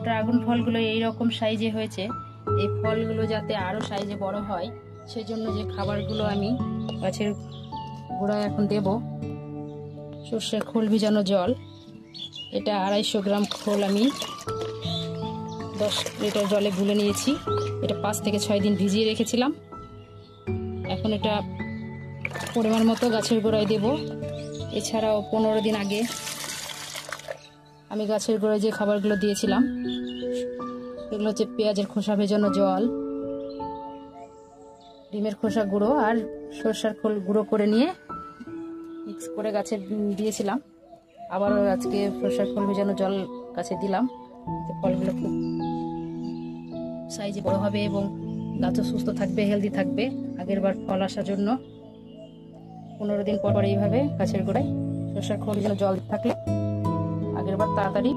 Dragon ফলগুলো এইরকম সাইজে হয়েছে। এই ফলগুলো যাতে আরো সাইজে বড় হয় সেজন্য যে খাবারগুলো আমি গাছের গোড়ায় এখন দেব, সর্ষের খোল ভিজানো জল, এটা 250 গ্রাম খোল আমি 10 লিটার জলে গুলে নিয়েছি। এটা 5 থেকে 6 দিন ভিজিয়ে রেখেছিলাম। এখন এটা পরিমাণ মতো গাছের গোড়ায় দেব। এছাড়াও 15 দিন আগে আমি গাছের গোড়ায় যে খাবারগুলো দিয়েছিলাম এগুলো হচ্ছে পেঁয়াজের খোসা ভেজানো জল, ডিমের খোসা গুঁড়ো আর সরষের খোল গুঁড়ো করে নিয়ে মিক্স করে গাছে দিয়েছিলাম। আবার আজকে সরষের খোল ভেজানো জল গাছে দিলাম। ফলগুলো খুব সাইজে বড় হবে এবং গাছও সুস্থ থাকবে, হেলদি থাকবে। আগের বার ফল আসার জন্য 15 দিন পর এইভাবে গাছের গোড়ায় সরষের খোল ভেজানো জল থাকলে আগের বার তাড়াতাড়ি